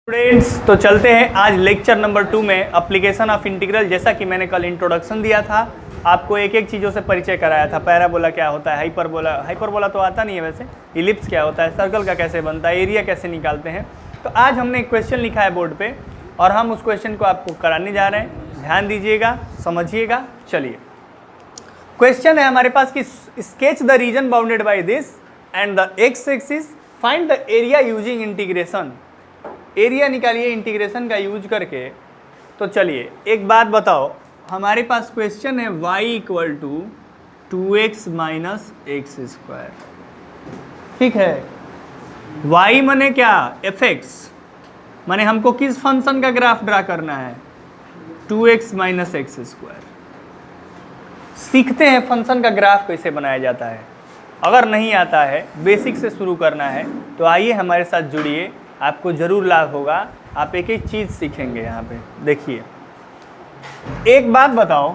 Students, तो चलते हैं आज लेक्चर नंबर 2 में एप्लीकेशन ऑफ इंटीग्रल। जैसा कि मैंने कल इंट्रोडक्शन दिया था, आपको एक एक चीज़ों से परिचय कराया था। पैराबोला क्या होता है, हाइपरबोला तो आता नहीं है वैसे, इलिप्स क्या होता है, सर्कल का कैसे बनता है, एरिया कैसे निकालते हैं। तो आज हमने एक क्वेश्चन लिखा है बोर्ड पे और हम उस क्वेश्चन को आपको कराने जा रहे हैं। ध्यान दीजिएगा, समझिएगा। चलिए, क्वेश्चन है हमारे पास कि sketch the region bounded by this and the x axis, find the area using integration. Area निकालिए इंटीग्रेशन का यूज करके। तो चलिए एक बात बताओ, हमारे पास क्वेश्चन है y equal to 2x minus x square. ठीक है, y मने क्या, fx मने हमको किस फंक्शन का ग्राफ ड्रा करना है, 2x माइनस एक्स स्क्वायर। सीखते हैं फंक्शन का ग्राफ कैसे बनाया जाता है। अगर नहीं आता है, बेसिक से शुरू करना है, तो आइए हमारे साथ जुड़िए, आपको ज़रूर लाभ होगा। आप एक एक चीज़ सीखेंगे यहाँ पे। देखिए, एक बात बताओ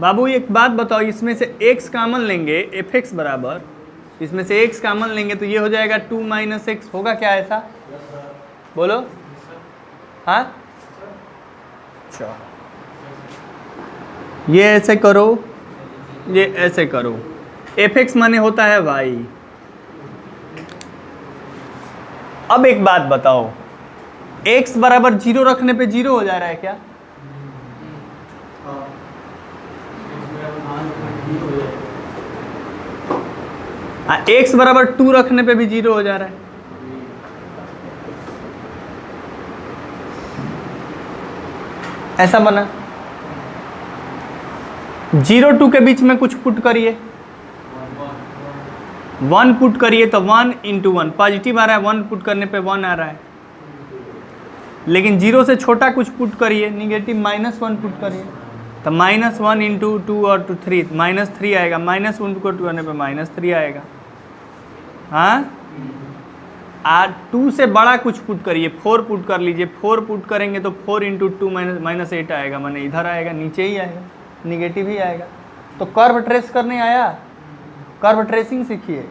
बाबू, एक बात बताओ, इसमें से x कामन लेंगे, fx बराबर, इसमें से x कामन लेंगे तो ये हो जाएगा 2 माइनस एक्स। होगा क्या ऐसा? बोलो। हाँ, अच्छा, ये ऐसे करो, ये ऐसे करो। fx माने होता है y। अब एक बात बताओ, x बराबर 0 रखने पे 0 हो जा रहा है क्या? हाँ, x बराबर 2 रखने पे भी 0 हो जा रहा है। ऐसा बना। 0 2 के बीच में कुछ पुट करिए, 1 पुट करिए तो 1 इंटू 1 पॉजिटिव आ रहा है, 1 पुट करने पे 1 आ रहा है। लेकिन 0 से छोटा कुछ पुट करिए, निगेटिव -1 पुट करिए तो -1 इंटू 2 और 2 3, -3 आएगा। -1 को 2 करने पे -3 आएगा। हाँ, 2 से बड़ा कुछ पुट करिए, 4 पुट कर लीजिए। 4 पुट करेंगे तो 4 इंटू 2 -8 आएगा, माने इधर आएगा, नीचे ही आएगा, निगेटिव ही आएगा। तो कर्व ट्रेस करने आया, कर्व ट्रेसिंग सीखिए।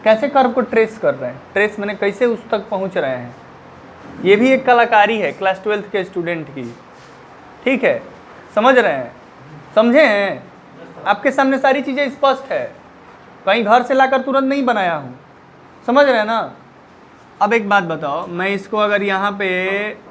कैसे कर्व को ट्रेस कर रहे हैं, ट्रेस मैंने कैसे उस तक पहुंच रहे हैं, ये भी एक कलाकारी है क्लास 12th के स्टूडेंट की। ठीक है, समझ रहे हैं, समझे हैं? आपके सामने सारी चीज़ें स्पष्ट है, कहीं घर से लाकर तुरंत नहीं बनाया हूँ। समझ रहे हैं ना? अब एक बात बताओ, मैं इसको अगर यहाँ पे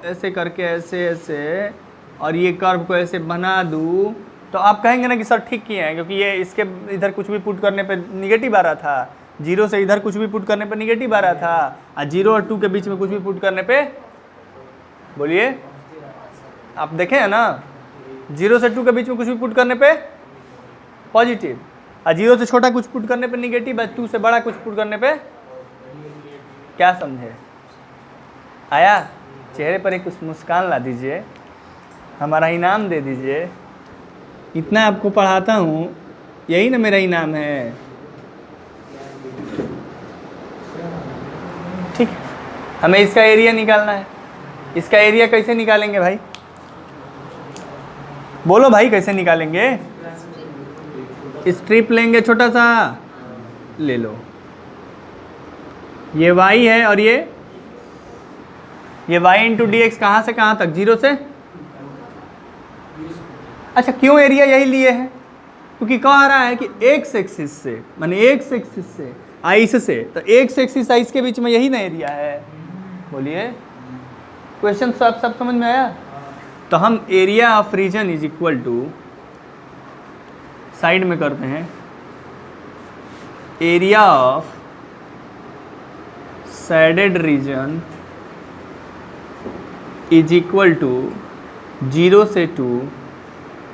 ऐसे करके ऐसे ऐसे और ये कर्व को ऐसे बना दूँ तो आप कहेंगे ना कि सर ठीक किए हैं, क्योंकि ये इसके इधर कुछ भी पुट करने पे निगेटिव आ रहा था, 0 से इधर कुछ भी पुट करने पे निगेटिव आ रहा था, और 0 और 2 के बीच में कुछ भी पुट करने पे, बोलिए, आप देखें है ना, 0 से 2 के बीच में कुछ भी पुट करने पे पॉजिटिव, और 0 से छोटा कुछ पुट करने पे निगेटिव, और 2 से बड़ा कुछ पुट करने पे, क्या समझे? आया? चेहरे पर एक कुछ मुस्कान ला दीजिए, हमारा इनाम दे दीजिए। इतना आपको पढ़ाता हूँ, यही ना मेरा इनाम है। ठीक, हमें इसका एरिया निकालना है। इसका एरिया कैसे निकालेंगे भाई? बोलो भाई, कैसे निकालेंगे? स्ट्रिप लेंगे, छोटा सा ले लो, ये y है और ये y इंटू डी एक्स। कहाँ से कहाँ तक? 0 से। अच्छा, क्यों एरिया यही लिए हैं? क्योंकि कह रहा है कि एक्स एक्सिस से, माने एक्स एक्सिस से आइस से, तो एक्स एक्सिस आइस के बीच में यही ना एरिया है। बोलिए, क्वेश्चन सब समझ में आया? तो हम area of region is equal to, side में करते हैं, area of shaded region is equal to 0 से 2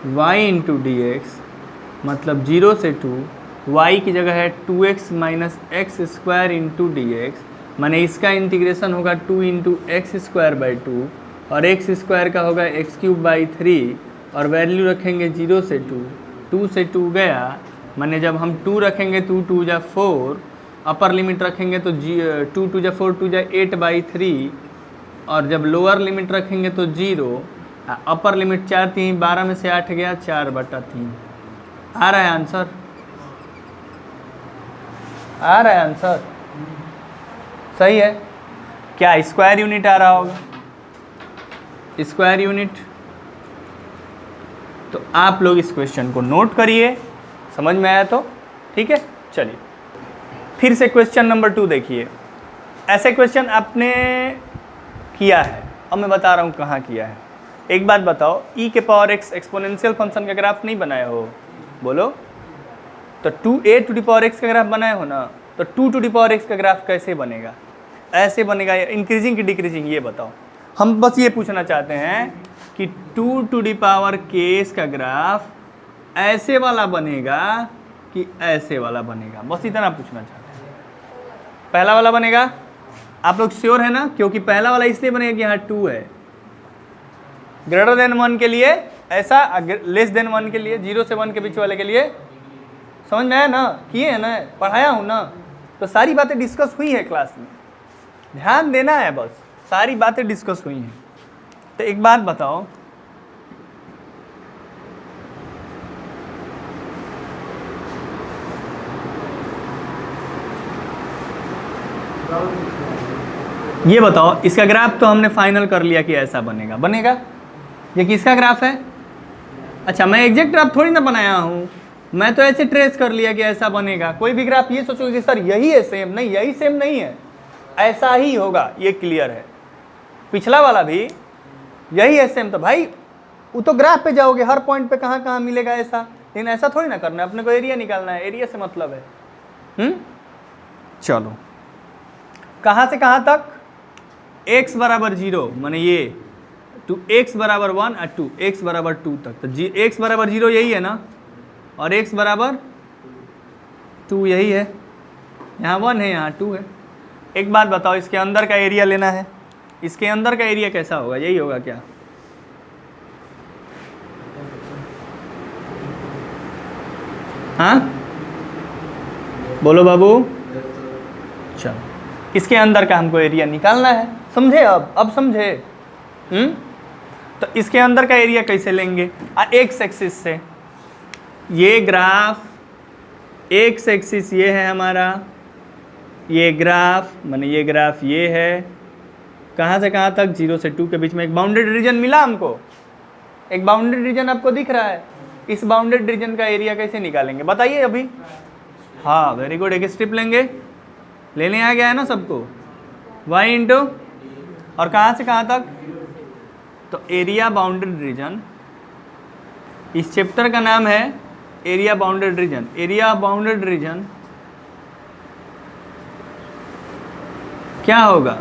y इंटू डी एक्स, मतलब 0 से 2, y की जगह है 2x minus x square into D x, माने इसका इंटीग्रेशन होगा 2 इंटू एक्स स्क्वायर बाई 2, और एक्स स्क्वायर का होगा एक्स क्यूब बाई 3, और वैल्यू रखेंगे 0 से 2, 2 से 2 गया, माने जब हम 2 रखेंगे तो 2 जा 4, अपर लिमिट रखेंगे तो 2 2 जा 4, 2 जा 8 बाई 3, और जब लोअर लिमिट रखेंगे तो 0, अपर लिमिट 4 3 12 में से 8 गया, 4/3। आ रहा है आंसर? आ रहा है आंसर? सही है। क्या स्क्वायर यूनिट आ रहा होगा, स्क्वायर यूनिट। तो आप लोग इस क्वेश्चन को नोट करिए, समझ में आया तो ठीक है। चलिए फिर से क्वेश्चन नंबर 2 देखिए। ऐसे क्वेश्चन आपने किया है, अब मैं बता रहा हूँ कहाँ किया है। एक बात बताओ, e के पावर x एक्सपोनेंशियल फंक्शन का ग्राफ नहीं बनाए हो, बोलो। तो 2a to the power x का ग्राफ बनाए हो ना, तो 2 टू द पावर x का ग्राफ कैसे बनेगा? ऐसे बनेगा, इंक्रीजिंग की डिक्रीजिंग, ये बताओ। हम बस ये पूछना चाहते हैं कि 2 टू द पावर k का ग्राफ ऐसे वाला बनेगा कि ऐसे वाला बनेगा, बस इतना पूछना चाहते हैं। पहला वाला बनेगा, आप लोग श्योर है ना? क्योंकि पहला वाला इसलिए बनेगा कि यहाँ 2 है, ग्रेटर देन 1 के लिए ऐसा, लेस देन 1 के लिए, 0 से 1 के बीच वाले के लिए। समझ में आया ना? किए है ना, पढ़ाया हूँ ना, तो सारी बातें डिस्कस हुई है क्लास में, ध्यान देना है बस, सारी बातें डिस्कस हुई हैं। तो एक बात बताओ, ये बताओ, इसका ग्राफ तो हमने फाइनल कर लिया कि ऐसा बनेगा, बनेगा। ये किसका ग्राफ है? अच्छा, मैं एग्जैक्ट ग्राफ थोड़ी ना बनाया हूँ, मैं तो ऐसे ट्रेस कर लिया कि ऐसा बनेगा। कोई भी ग्राफ ये सोचोगे कि सर यही है सेम, नहीं, यही सेम नहीं है, ऐसा ही होगा, ये क्लियर है। पिछला वाला भी यही है सेम, तो भाई वो तो ग्राफ पे जाओगे, हर पॉइंट पे कहाँ कहाँ मिलेगा ऐसा, लेकिन ऐसा थोड़ी ना करना है, अपने को एरिया निकालना है, एरिया से मतलब है। चलो, कहाँ से कहाँ तक? x बराबर 0, माने ये टू x बराबर 1 और 2 x बराबर 2 तक। तो x बराबर 0 यही है ना, और x बराबर 2 यही है, यहाँ 1 है, यहाँ 2 है। एक बात बताओ, इसके अंदर का एरिया लेना है, इसके अंदर का एरिया कैसा होगा? यही होगा क्या? हाँ बोलो बाबू। चलो, इसके अंदर का हमको एरिया निकालना है, समझे? अब समझे? तो इसके अंदर का एरिया कैसे लेंगे? एक्स एक्सिस से, ये ग्राफ एक्स एक्सिस ये है हमारा, ये ग्राफ माने ये ग्राफ ये है, कहाँ से कहाँ तक? 0 से 2 के बीच में एक बाउंडेड रीजन मिला हमको, एक बाउंडेड रीजन आपको दिख रहा है। इस बाउंडेड रीजन का एरिया कैसे निकालेंगे बताइए अभी? हाँ वेरी गुड, एक स्ट्रिप लेंगे, लेने आ गया है ना सबको, y इंटू, और कहाँ से कहाँ तक? तो एरिया बाउंडेड रीजन, इस चैप्टर का नाम है area bounded reason. Area bounded reason क्या होगा?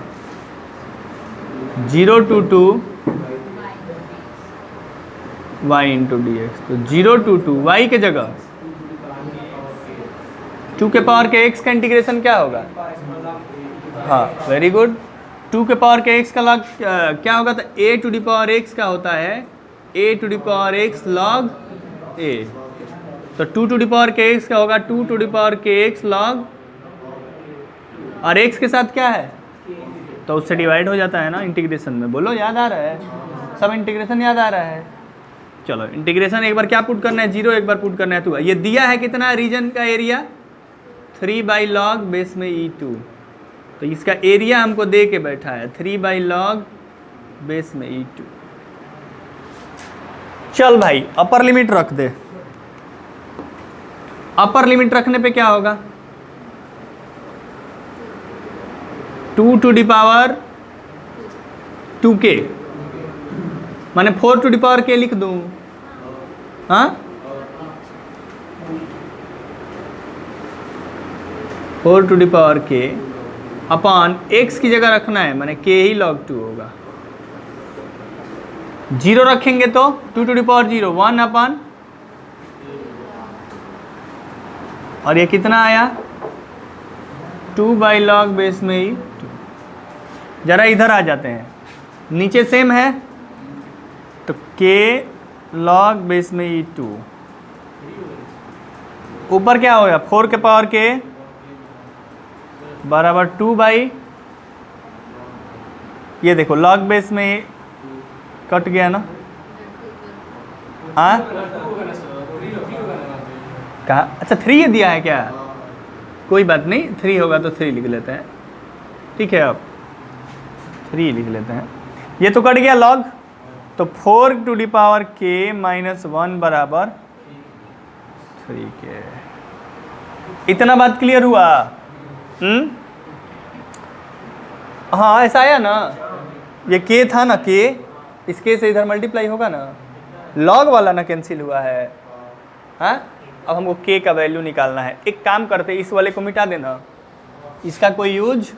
0 to 2 y into D x. तो 0 to 2 y के जगह 2 के पावर के x का इंटीग्रेशन क्या होगा? हाँ वेरी गुड, 2 के पावर के x का लॉग क्या होगा? तो a to the power x का होता है a to the power x log a। तो 2 टू दी पावर के x का होगा 2 टू दी पावर के x लॉग, और x के साथ क्या है? तो उससे डिवाइड हो जाता है ना इंटीग्रेशन में। बोलो याद आ रहा है? सब इंटीग्रेशन याद आ रहा है? चलो, इंटीग्रेशन एक बार क्या पुट करना है? 0, एक बार पुट करना है 2। ये दिया है कितना रीजन का एरिया? 3/log बेस में e2। तो इसका एरिया हमको दे के बैठा है 3/log बेस में e2। चल भाई, अपर लिमिट रख दे। अपर लिमिट रखने पे क्या होगा? 2 टू दी पावर 2k, माने 4 टू दी पावर k लिख दूं। हाँ, 4 to the power k upon x की जगह रखना है, माने k ही log 2 होगा। 0 रखेंगे तो 2 टू दी पावर 0 1 अपॉन, और ये कितना आया? 2/log बेस में ही 2। जरा इधर आ जाते हैं, नीचे सेम है तो k log बेस में ही 2, ऊपर क्या होगा? 4 के पावर k बराबर 2 ये देखो log बेस में ही कट गया ना। हाँ कहा? अच्छा 3 दिया है क्या? कोई बात नहीं, 3 होगा तो 3 लिख लेते हैं, ठीक है। अब 3 लिख लेते हैं। ये तो कट गया लॉग, तो 4k-1 बराबर 3k। इतना बात क्लियर हुआ? हाँ ऐसा आया ना, ये k था ना, k इस k से इधर मल्टीप्लाई होगा ना, लॉग वाला ना कैंसिल हुआ है। हाँ अब हमको k का वैल्यू निकालना है। एक काम करते, इस वाले को मिटा देना, इसका कोई यूज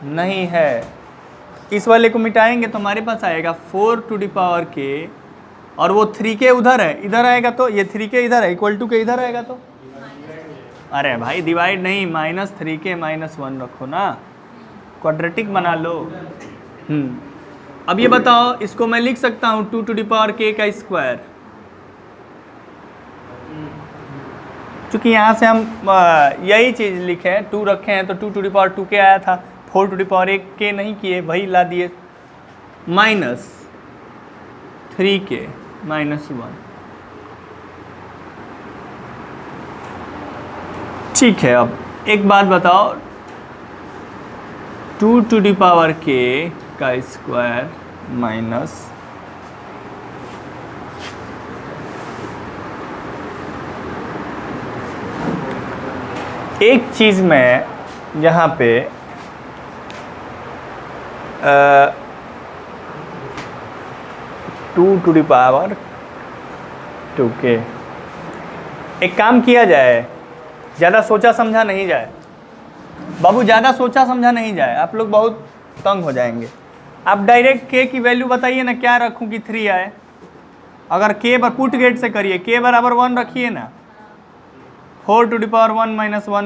नहीं है। इस वाले को मिटाएंगे तो हमारे पास आएगा 4k और वो 3k उधर है, इधर आएगा तो ये 3k इधर है, इक्वल टू के इधर आएगा तो, अरे भाई डिवाइड नहीं, -3k-1 रखो ना, क्वाड्रेटिक बना लो। अब ये बताओ, इसको मैं लिख सकता हूँ 2k का स्क्वायर, क्योंकि यहाँ से हम यही चीज़ लिखे, 2 रखे हैं तो 2k आया था, 4k नहीं किए, वही ला दिए, -3k-1। ठीक है, अब एक बात बताओ, 2k का स्क्वायर माइनस एक चीज़ में यहाँ पे 2k, एक काम किया जाए, ज़्यादा सोचा समझा नहीं जाए बाबू, ज़्यादा सोचा समझा नहीं जाए, आप लोग बहुत तंग हो जाएंगे। आप डायरेक्ट k की वैल्यू बताइए ना, क्या रखूं कि 3 आए। अगर k पर पुट गेट से करिए, k बराबर 1 रखिए ना, 4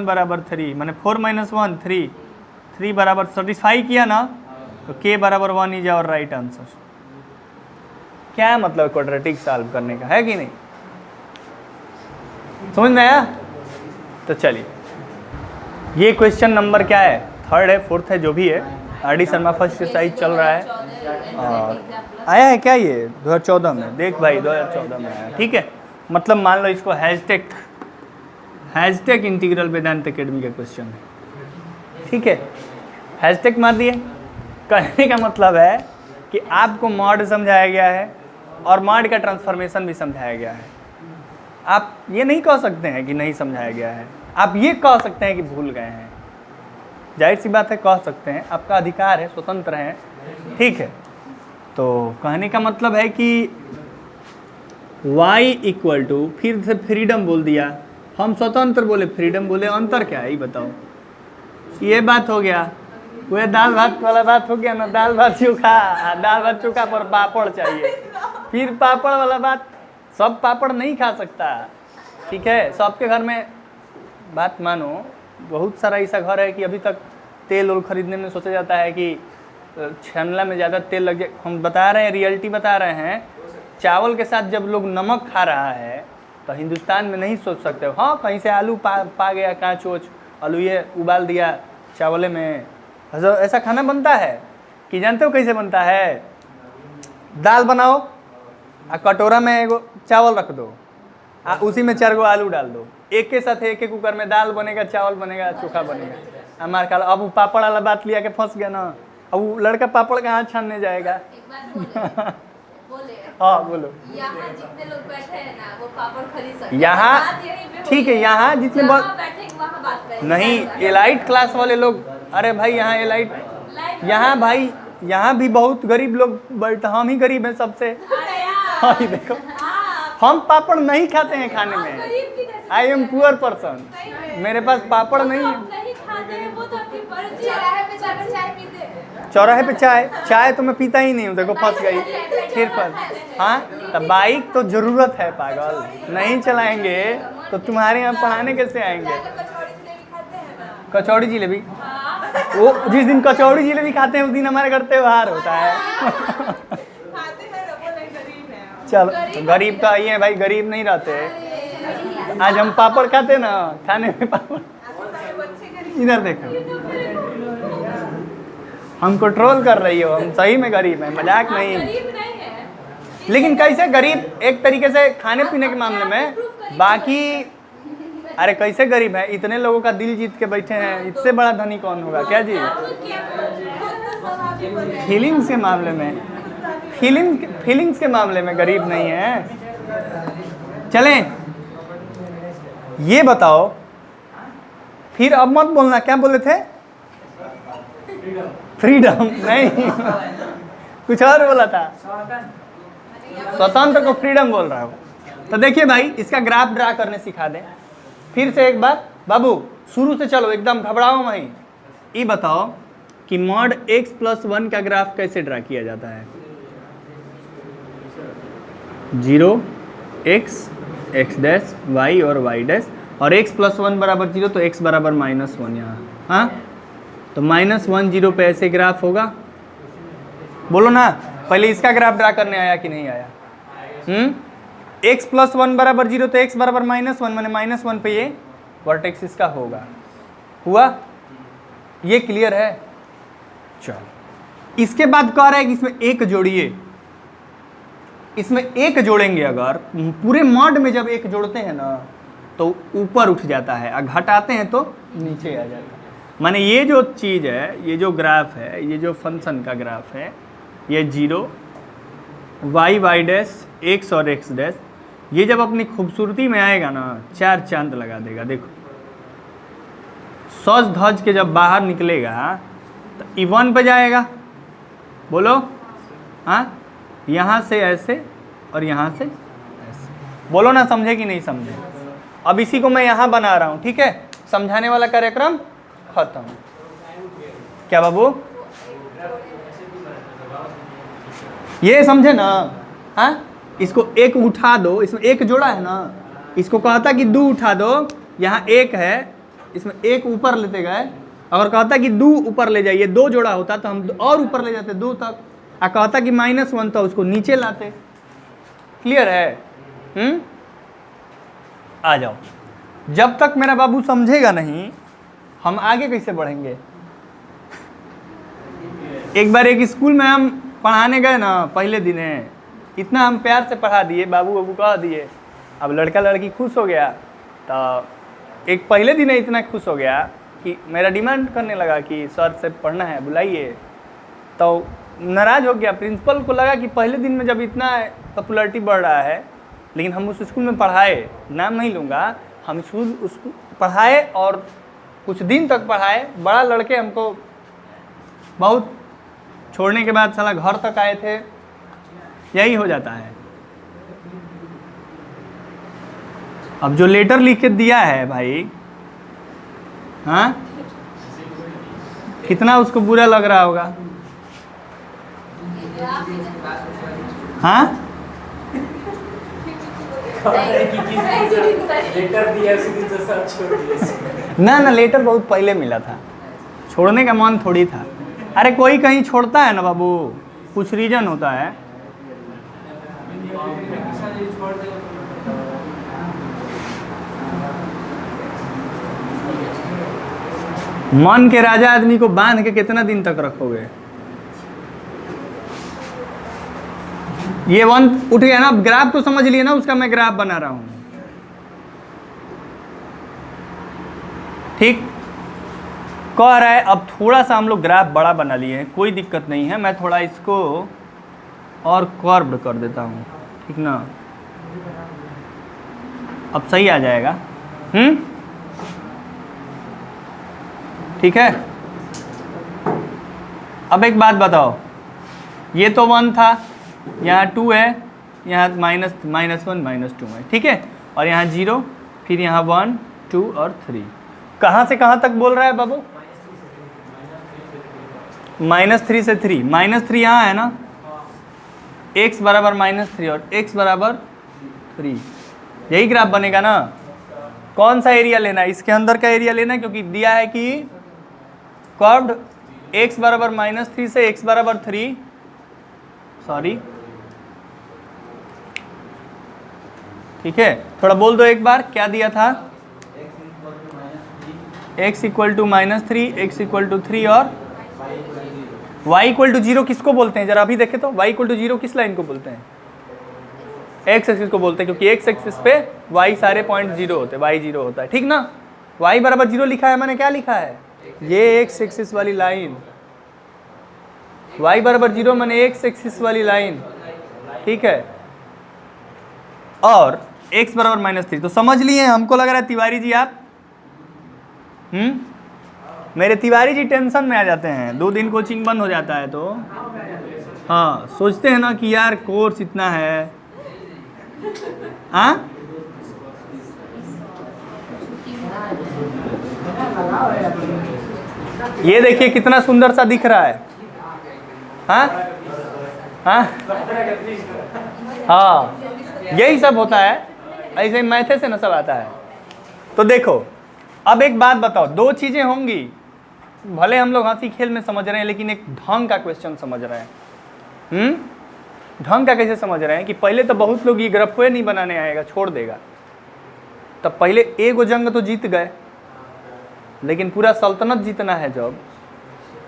बराबर 3, मैंने 4 - 1 3 बराबर सेटिस्फाई किया ना, तो k बराबर 1 इज आवर राइट आंसर। क्या मतलब क्वाड्रेटिक सॉल्व करने का, है कि नहीं? समझ में आया? तो चलिए, ये क्वेश्चन नंबर क्या है, 3rd है 4th है, जो भी है, RD शर्मा फर्स्ट एक्सरसाइज चल रहा है। और आया है क्या ये 2014 में? देख भाई 2014 में आया, ठीक है। मतलब मान लो इसको हैशटैग इंटीग्रल वेदांत एकेडमी का क्वेश्चन है, ठीक है, हैशटैग मार दिए। कहने का मतलब है कि आपको मॉड समझाया गया है और मॉड का ट्रांसफॉर्मेशन भी समझाया गया है। आप ये नहीं कह सकते हैं कि नहीं समझाया गया है, आप ये कह सकते हैं कि भूल गए हैं। जाहिर सी बात है, कह सकते हैं, आपका अधिकार है, स्वतंत्र हैं, ठीक है। तो कहने का मतलब है कि y इक्वल टू, फिर से फ्रीडम बोल दिया, हम स्वतंत्र बोले, फ्रीडम बोले, अंतर क्या है ये बताओ। ये बात हो गया, वह दाल भात वाला बात हो गया ना, दाल भात चोखा पर पापड़ चाहिए। फिर पापड़ वाला बात, सब पापड़ नहीं खा सकता, ठीक है। सबके घर में बात मानो, बहुत सारा ऐसा घर है कि अभी तक तेल और ख़रीदने में सोचा जाता है कि छानला में ज़्यादा तेल लग जाए। हम बता रहे हैं, रियलिटी बता रहे हैं, चावल के साथ जब लोग नमक खा रहा है तो हिंदुस्तान में नहीं सोच सकते हो, हाँ कहीं से आलू पा गया, कांच वोच आलू ये उबाल दिया चावले में, ऐसा खाना बनता है कि जानते हो कैसे बनता है? दाल बनाओ, कटोरा में एगो चावल रख दो, उसी में 4 गो आलू डाल दो, एक के साथ एक कुकर में दाल बनेगा, चावल बनेगा, चोखा बनेगा। हमारे ख्याल अब वो पापड़ वाला बात लिया के फंस गया ना, अब वो लड़का पापड़ कहाँ छानने जाएगा? हाँ बोलो। यहाँ जितने लोग बैठे हैं ना, वो पापड़ खरीद सकते हैं। यहाँ ठीक है, यहाँ जितने नहीं एलाइट क्लास वाले लोग, अरे भाई यहाँ एलाइट, यहाँ भाई यहाँ भी बहुत गरीब लोग बैठे, हम ही गरीब हैं सबसे। हाँ देखो, हम पापड़ नहीं खाते हैं खाने में, आई एम पुअर पर्सन, मेरे पास पापड़ नहीं है। चौराहे पे चाय तो मैं पीता ही नहीं हूँ, देखो फंस गई फिर फंस। हाँ तो बाइक तो ज़रूरत है पागल, नहीं चलाएंगे तो तुम्हारे यहाँ पढ़ाने कैसे आएंगे? कचौड़ी जिलेबी, वो जिस दिन कचौड़ी जिलेबी खाते हैं उस दिन हमारे घर त्योहार होता है। चलो तो गरीब तो आइए भाई, गरीब नहीं रहते। आज हम पापड़ खाते ना, खाने में पापड़। इधर देखो, हम कंट्रोल कर रही हो, हम सही में गरीब हैं, मजाक नहीं। लेकिन कैसे गरीब? एक तरीके से खाने पीने के मामले में, बाकी अरे कैसे गरीब है? इतने लोगों का दिल जीत के बैठे हैं, इससे बड़ा धनी कौन होगा क्या जी? सब आप ही बोल रहे हैं। फीलिंग्स के मामले में, फीलिंग्स के मामले में गरीब नहीं है। चलें, ये बताओ फिर, अब मत बोलना क्या बोले थे, फ्रीडम नहीं, कुछ और बोला था, स्वतंत्र को फ्रीडम बोल रहा हूँ। तो देखिए भाई, इसका ग्राफ ड्रा करने सिखा दें फिर से एक बार। बाबू शुरू से चलो, एकदम घबराओ वहीं। ये बताओ कि मॉड x प्लस 1 का ग्राफ कैसे ड्रा किया जाता है। 0 x x डैश y और y डैश, और x प्लस 1 बराबर 0, तो x बराबर -1 यहाँ। हाँ, तो -1 0 पे ऐसे ग्राफ होगा। बोलो ना, पहले इसका ग्राफ ड्रा करने आया कि नहीं आया? x प्लस 1 बराबर 0, तो x बराबर -1, मैंने -1 पे ये वर्टेक्स इसका होगा। हुआ? ये क्लियर है? चलो, इसके बाद कह रहा है कि इसमें एक जोड़िए। इसमें एक जोड़ेंगे अगर, पूरे मॉड में जब एक जोड़ते हैं ना तो ऊपर उठ जाता है, और घटाते हैं तो नीचे आ जाता है। माने ये जो चीज़ है, ये जो ग्राफ है, ये जो फंक्शन का ग्राफ है, ये 0 y डैश x और x डैश, ये जब अपनी खूबसूरती में आएगा ना, 4 चांद लगा देगा। देखो, सज धज के जब बाहर निकलेगा तो E1 पे जाएगा। बोलो, हाँ, यहाँ से ऐसे और यहाँ से ऐसे। बोलो ना, समझे कि नहीं समझे? अब इसी को मैं यहाँ बना रहा हूँ, ठीक है? समझाने वाला कार्यक्रम खत्म। क्या बाबू, ये समझे ना? हाँ, इसको एक उठा दो, इसमें एक जोड़ा है ना, इसको कहता कि 2 उठा दो, यहाँ 1 है, इसमें 1 ऊपर लेते गए। अगर कहता कि 2 ऊपर ले जाइए, 2 जोड़ा होता तो हम और ऊपर ले जाते 2 तक। आ कहता कि -1 था, उसको नीचे लाते। क्लियर है? आ जाओ। जब तक मेरा बाबू समझेगा नहीं, हम आगे कैसे बढ़ेंगे? एक बार एक स्कूल में हम पढ़ाने गए ना, पहले दिन इतना हम प्यार से पढ़ा दिए, बाबू बाबू कह दिए। अब लड़का लड़की खुश हो गया, तो एक पहले दिन इतना खुश हो गया कि मेरा डिमांड करने लगा कि सर से पढ़ना है, बुलाइए। तो नाराज़ हो गया। प्रिंसिपल को लगा कि पहले दिन में जब इतना पॉपुलैरिटी बढ़ रहा है, लेकिन हम उस स्कूल में पढ़ाए, नाम नहीं लूँगा, हम स्कूल उसको पढ़ाए और कुछ दिन तक पढ़ाए। बड़ा लड़के हमको बहुत छोड़ने के बाद साला घर तक आए थे। यही हो जाता है। अब जो लेटर लिख के दिया है भाई, हाँ, कितना उसको बुरा लग रहा होगा। हाँ, ना लेटर बहुत पहले मिला था, छोड़ने का मन थोड़ी था। अरे कोई कहीं छोड़ता है ना बाबू, कुछ रीजन होता है। मन के राजा आदमी को बांध के कितना दिन तक रखोगे? ये 1 उठ गया ना। अब ग्राफ तो समझ लिए ना, उसका मैं ग्राफ बना रहा हूं, ठीक? कह रहा है अब थोड़ा सा हम लोग ग्राफ बड़ा बना लिए हैं, कोई दिक्कत नहीं है। मैं थोड़ा इसको और कर्व्ड कर देता हूँ, ठीक ना? अब सही आ जाएगा। ठीक है। अब एक बात बताओ, ये तो 1 था, यहाँ 2 है, यहाँ -1 -2 है, ठीक है? और यहाँ 0, फिर यहाँ 1 2 और 3। कहाँ से कहाँ तक बोल रहा है बाबू? -3 से 3। -3 यहाँ है ना, x बराबर -3 और x बराबर 3। यही ग्राफ बनेगा ना। कौन सा एरिया लेना है? इसके अंदर का एरिया लेना है, क्योंकि दिया है कि कर्व्ड x बराबर -3 से x बराबर 3, सॉरी, ठीक है? थोड़ा बोल दो एक बार, क्या दिया था? x equal to -3, x equal to 3 और y इक्वल टू 0 किसको बोलते हैं? जरा अभी देखे तो, y इक्वल टू 0 किस लाइन को बोलते हैं? x एक्सिस को बोलते हैं, क्योंकि x एक्सिस पे y सारे पॉइंट 0 होते हैं, y 0 होता है, ठीक ना? y बराबर 0 लिखा है, मैंने क्या लिखा है? ये x एक्सिस वाली लाइन, y बराबर 0 माने x एक्सिस वाली लाइन, ठीक है, और x बराबर -3। तो समझ लिए, हमको लग रहा है तिवारी जी आप मेरे तिवारी जी टेंशन में आ जाते हैं, 2 दिन कोचिंग बंद हो जाता है तो हाँ सोचते हैं ना कि यार कोर्स इतना है। हाँ ये देखिए कितना सुंदर सा दिख रहा है। हाँ हाँ हाँ यही सब होता है, ऐसे मैथे से न सब आता है। तो देखो अब एक बात बताओ, 2 चीजें होंगी, भले हम लोग हंसी खेल में समझ रहे हैं लेकिन एक ढंग का क्वेश्चन समझ रहे हैं। ढंग का कैसे समझ रहे हैं कि पहले तो बहुत लोग ये ग्राफे नहीं बनाने आएगा, छोड़ देगा। तब पहले एगो जंग तो जीत गए, लेकिन पूरा सल्तनत जीतना है जब,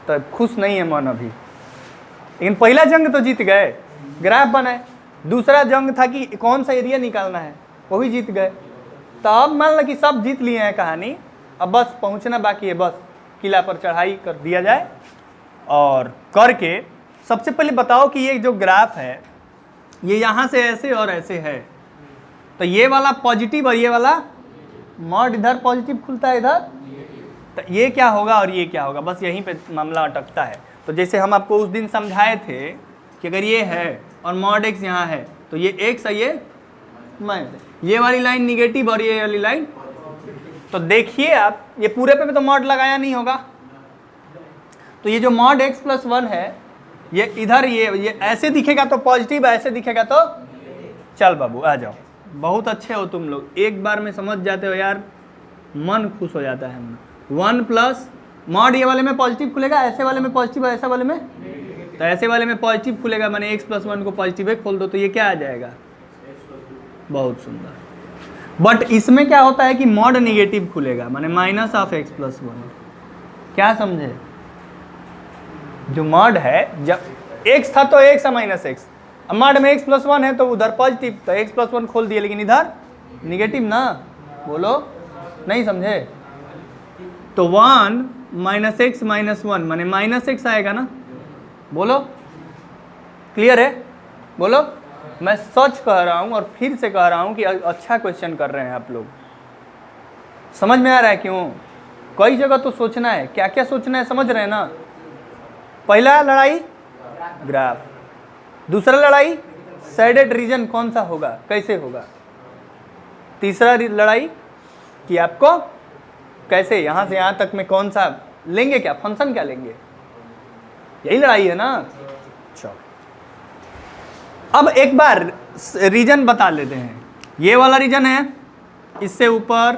तब खुश नहीं है मन अभी। लेकिन पहला जंग तो जीत गए, ग्राफ बनाए। दूसरा जंग था कि कौन सा एरिया निकालना है, वो भी जीत गए। तो अब मान लो कि सब जीत लिए हैं कहानी, अब बस पहुंचना बाकी है, बस किला पर चढ़ाई कर दिया जाए। और करके सबसे पहले बताओ कि ये जो ग्राफ है ये यहाँ से ऐसे और ऐसे है, तो ये वाला पॉजिटिव और ये वाला मॉड इधर पॉजिटिव खुलता है इधर, तो ये क्या होगा और ये क्या होगा, बस यहीं पे मामला अटकता है। तो जैसे हम आपको उस दिन समझाए थे कि अगर ये है और मॉड एक्स यहाँ है तो ये एक्स है, ये माइनस, ये वाली लाइन निगेटिव और ये वाली लाइन, तो देखिए आप ये पूरे पे तो मॉड लगाया नहीं होगा, तो ये जो मॉड x + 1 है ये इधर ये ऐसे दिखेगा तो पॉजिटिव, ऐसे दिखेगा तो चल बाबू आ जाओ, बहुत अच्छे हो तुम लोग, एक बार में समझ जाते हो यार, मन खुश हो जाता है हम। 1 प्लस मॉड ये वाले में पॉजिटिव खुलेगा, ऐसे वाले में पॉजिटिव, ऐसे वाले में, तो ऐसे वाले में पॉजिटिव खुलेगा, मैंने x + 1 को पॉजिटिव है खोल दो तो ये क्या आ जाएगा, बहुत सुंदर। बट इसमें क्या होता है कि मॉड निगेटिव खुलेगा, माने -(x + 1), क्या समझे, जो मॉड है जब x था तो x है -x, अब मॉड में x + 1 है तो उधर पॉजिटिव, तो x + 1 खोल दिए, लेकिन इधर निगेटिव ना, बोलो नहीं समझे, तो 1 -x - 1 माने -x आएगा ना, बोलो क्लियर है, बोलो। मैं सच कह रहा हूं और फिर से कह रहा हूं कि अच्छा क्वेश्चन कर रहे हैं आप लोग, समझ में आ रहा है क्यों, कई जगह तो सोचना है, क्या क्या सोचना है समझ रहे हैं ना। पहला लड़ाई ग्राफ, दूसरा लड़ाई शेडेड रीजन कौन सा होगा, कैसे होगा, तीसरा लड़ाई कि आपको कैसे यहाँ से यहाँ तक में कौन सा लेंगे, क्या फंक्शन क्या लेंगे, यही लड़ाई है ना। चलो अब एक बार रीजन बता लेते हैं, ये वाला रीजन है, इससे ऊपर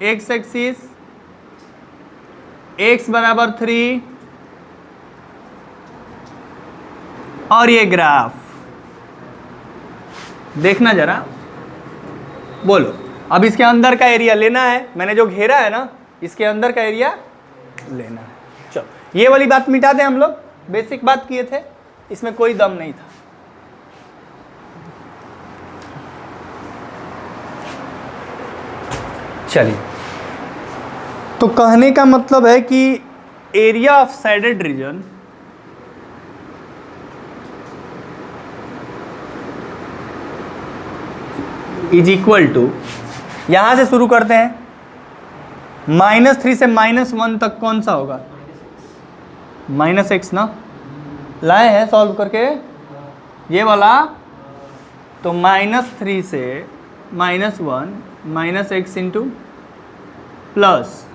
x एक्सिस x बराबर 3 और ये ग्राफ देखना जरा, बोलो अब इसके अंदर का एरिया लेना है, मैंने जो घेरा है ना इसके अंदर का एरिया लेना है। चलो ये वाली बात मिटा दें, हम लोग बेसिक बात किए थे, इसमें कोई दम नहीं था। चलिए, तो कहने का मतलब है कि area of shaded region is equal to, यहां से शुरू करते हैं, -3 से -1 तक कौन सा होगा, -x ना, लाए हैं सॉल्व करके ये वाला, तो -3 से -1 -x इंटू प्लस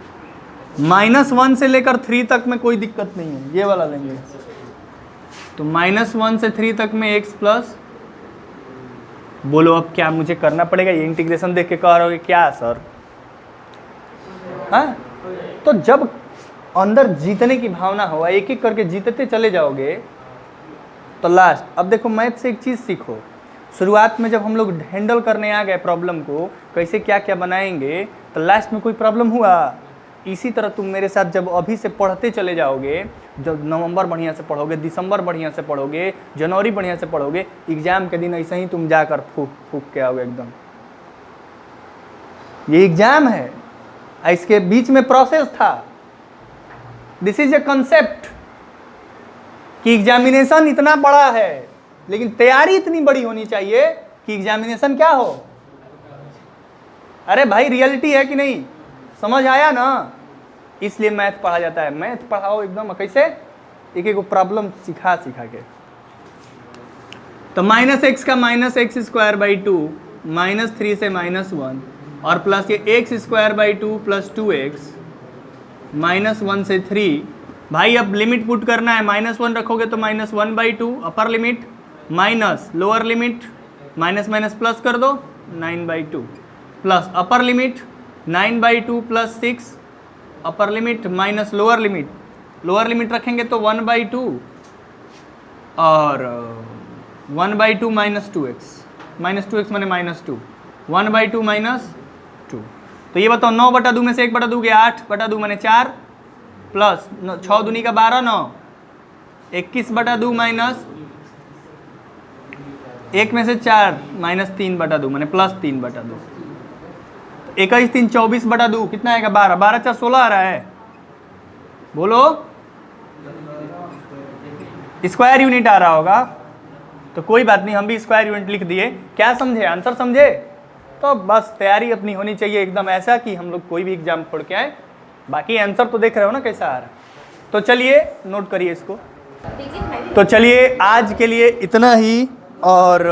-1 से लेकर 3 तक में कोई दिक्कत नहीं है, ये वाला लेंगे, तो -1 से 3 तक में x प्लस, बोलो अब क्या मुझे करना पड़ेगा, ये इंटीग्रेशन देख के कह रहे हो क्या सर, हाँ, तो जब अंदर जीतने की भावना हो, एक एक करके जीतते चले जाओगे तो लास्ट, अब देखो मैथ से एक चीज़ सीखो, शुरुआत में जब हम लोग हैंडल करने आ गए प्रॉब्लम को, कैसे क्या क्या बनाएंगे, तो लास्ट में कोई प्रॉब्लम हुआ। इसी तरह तुम मेरे साथ जब अभी से पढ़ते चले जाओगे, जब नवंबर बढ़िया से पढ़ोगे, दिसंबर बढ़िया से पढ़ोगे, जनवरी बढ़िया से पढ़ोगे, एग्जाम के दिन ऐसे ही तुम जाकर फूक फूक के आओगे एकदम। ये एग्जाम है, इसके बीच में प्रोसेस था, दिस इज ए कंसेप्ट, कि एग्जामिनेशन इतना बड़ा है, लेकिन तैयारी इतनी बड़ी होनी चाहिए कि एग्जामिनेशन क्या हो। अरे भाई रियलिटी है कि नहीं, समझ आया ना। इसलिए मैथ पढ़ा जाता है। मैथ पढ़ाओ एकदम कैसे, एक एक प्रॉब्लम सिखा के। तो माइनस एक्स का minus x square by two, minus 3 से -1 और प्लस ये x square by 2 plus 2x, -1 से 3। भाई अब लिमिट पुट करना है, -1 रखोगे तो -1/2 upper limit minus lower limit minus minus plus कर दो 9/2 plus upper limit 9/2 plus 6 upper limit minus lower limit रखेंगे तो 1/2 और 1/2 माइनस 2x माने -2 1/2 -2। तो ये बताओ 9/2 में से 1/2 गया 8/2 माने 4 प्लस 6 दूनी का 12 9 21/2 माइनस 1 में से 4 माइनस 3/2 माने प्लस 3/2। 21 3 24/2 कितना आएगा 12 12 4 16 आ रहा है, बोलो स्क्वायर यूनिट आ रहा होगा। तो कोई बात नहीं, हम भी स्क्वायर यूनिट लिख दिए। क्या समझे, आंसर समझे? तो बस तैयारी अपनी होनी चाहिए एकदम ऐसा कि हम लोग कोई भी एग्जाम छोड़ के आए। बाकी आंसर तो देख रहे हो ना कैसा आ रहा है। तो चलिए नोट करिए इसको। तो चलिए आज के लिए इतना ही और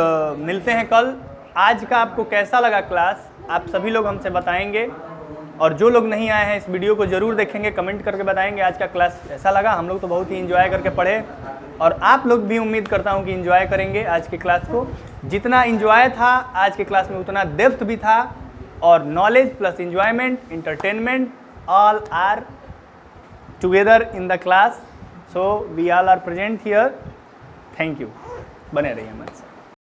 मिलते हैं कल। आज का आपको कैसा लगा क्लास आप सभी लोग हमसे बताएंगे, और जो लोग नहीं आए हैं इस वीडियो को जरूर देखेंगे, कमेंट करके बताएंगे आज का क्लास कैसा लगा। हम लोग तो बहुत ही इंजॉय करके पढ़े और आप लोग भी उम्मीद करता हूं कि इंजॉय करेंगे आज की क्लास को। जितना इंजॉय था आज के क्लास में उतना डेप्थ भी था, और knowledge plus enjoyment entertainment all are together in the class. So we all are present here. Thank you, बने रहिए हमारे साथ।